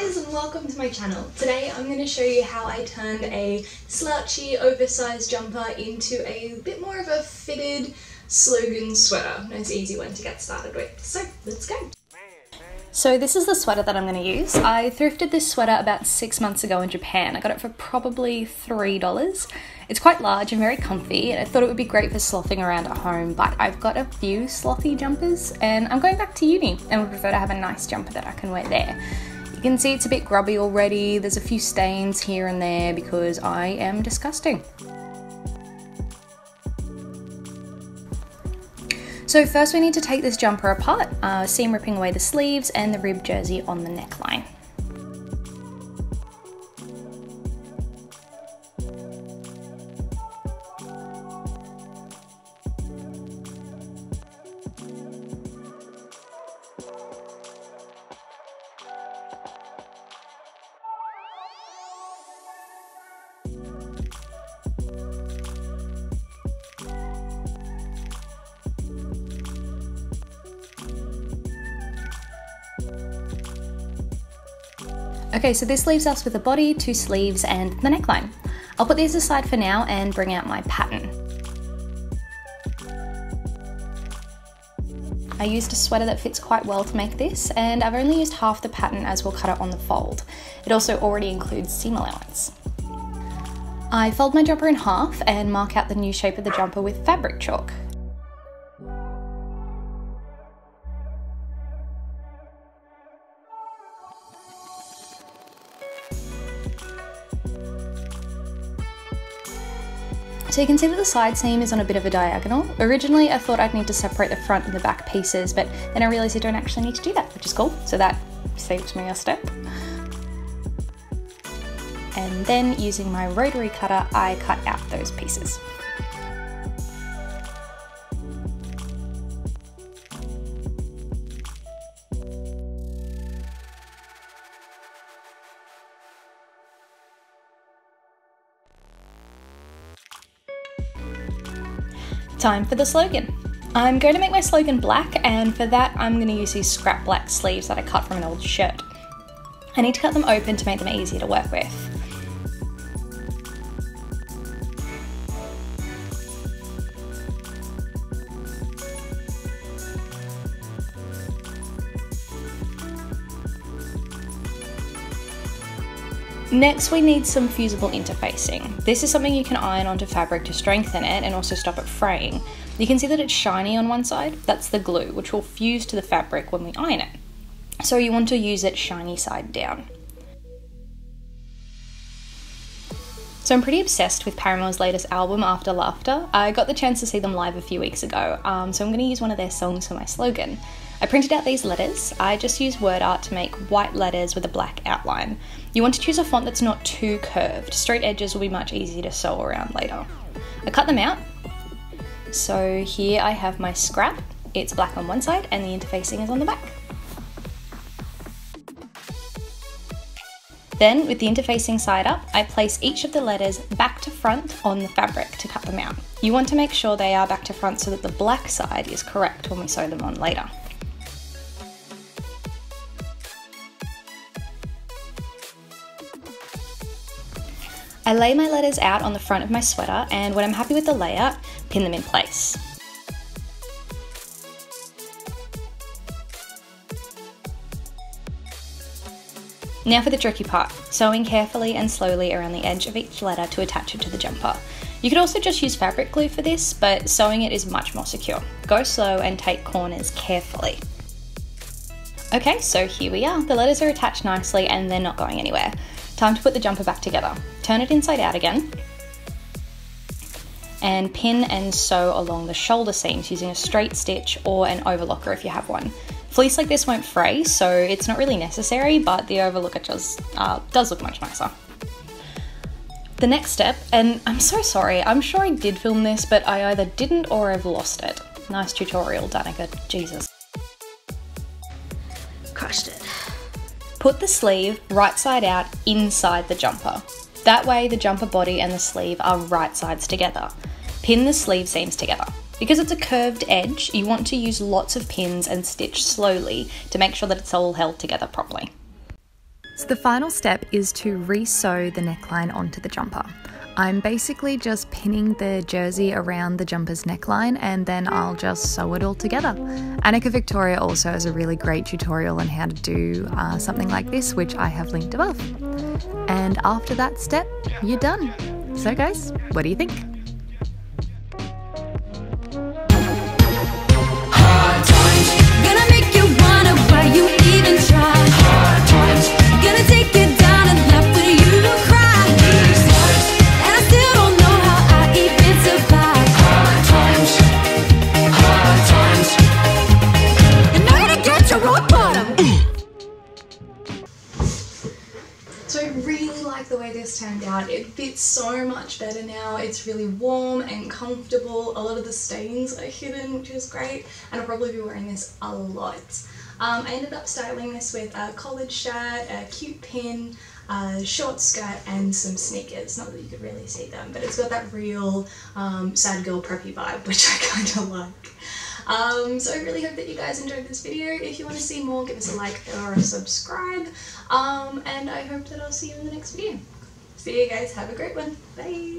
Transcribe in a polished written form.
guys, and welcome to my channel. Today I'm going to show you how I turned a slouchy oversized jumper into a bit more of a fitted Slogan sweater. Nice easy one to get started with. So let's go. So this is the sweater that I'm going to use. I thrifted this sweater about 6 months ago in Japan. I got it for probably $3. It's quite large and very comfy, and I thought it would be great for slothing around at home, but I've got a few slothy jumpers and I'm going back to uni and would prefer to have a nice jumper that I can wear there. You can see it's a bit grubby already. There's a few stains here and there because I am disgusting. So first we need to take this jumper apart, seam ripping away the sleeves and the rib jersey on the neckline. Okay, so this leaves us with the body, 2 sleeves and the neckline. I'll put these aside for now and bring out my pattern. I used a sweater that fits quite well to make this, and I've only used half the pattern as we'll cut it on the fold. It also already includes seam allowance. I fold my jumper in half and mark out the new shape of the jumper with fabric chalk. So you can see that the side seam is on a bit of a diagonal. Originally I thought I'd need to separate the front and the back pieces, but then I realised you don't actually need to do that, which is cool. So that saves me a step. And then using my rotary cutter, I cut out those pieces. Time for the slogan. I'm going to make my slogan black, and for that I'm going to use these scrap black sleeves that I cut from an old shirt. I need to cut them open to make them easier to work with. Next we need some fusible interfacing. This is something you can iron onto fabric to strengthen it and also stop it fraying. You can see that it's shiny on one side. That's the glue, which will fuse to the fabric when we iron it. So you want to use it shiny side down. So I'm pretty obsessed with Paramore's latest album, After Laughter. I got the chance to see them live a few weeks ago, so I'm going to use one of their songs for my slogan. I printed out these letters. I just used word art to make white letters with a black outline. You want to choose a font that's not too curved. Straight edges will be much easier to sew around later. I cut them out. So here I have my scrap. It's black on one side and the interfacing is on the back. Then, with the interfacing side up, I place each of the letters back to front on the fabric to cut them out. You want to make sure they are back to front so that the black side is correct when we sew them on later. I lay my letters out on the front of my sweater, and when I'm happy with the layout, pin them in place. Now for the tricky part, sewing carefully and slowly around the edge of each letter to attach it to the jumper. You could also just use fabric glue for this, but sewing it is much more secure. Go slow and take corners carefully. Okay, so here we are. The letters are attached nicely and they're not going anywhere. Time to put the jumper back together. Turn it inside out again. And pin and sew along the shoulder seams using a straight stitch or an overlocker if you have one. Fleece like this won't fray, so it's not really necessary, but the overlocker just does look much nicer. The next step, and I'm so sorry, I'm sure I did film this, but I either didn't or I've lost it. Nice tutorial, Danica, Jesus. Crushed it. Put the sleeve right side out inside the jumper. That way the jumper body and the sleeve are right sides together. Pin the sleeve seams together. Because it's a curved edge, you want to use lots of pins and stitch slowly to make sure that it's all held together properly. So the final step is to re-sew the neckline onto the jumper. I'm basically just pinning the jersey around the jumper's neckline and then I'll just sew it all together. Annika Victoria also has a really great tutorial on how to do something like this, which I have linked above. And after that step, you're done. So guys, what do you think? Hard times, gonna make you wonder why you even try. Hard times, gonna take you down and laugh till you cry. These lives, and I still don't know how I even survive. Hard times, and I'm gonna get your rock bottom. So I really like the way this turned out. It fits so much better now. It's really warm and comfortable. A lot of the stains are hidden, which is great, and I'll probably be wearing this a lot. I ended up styling this with a collared shirt, a cute pin, a short skirt and some sneakers. Not that you could really see them, but it's got that real sad girl preppy vibe, which I kind of like. So I really hope that you guys enjoyed this video. If you want to see more, give us a like or a subscribe. And I hope that I'll see you in the next video. See you guys, have a great one. Bye!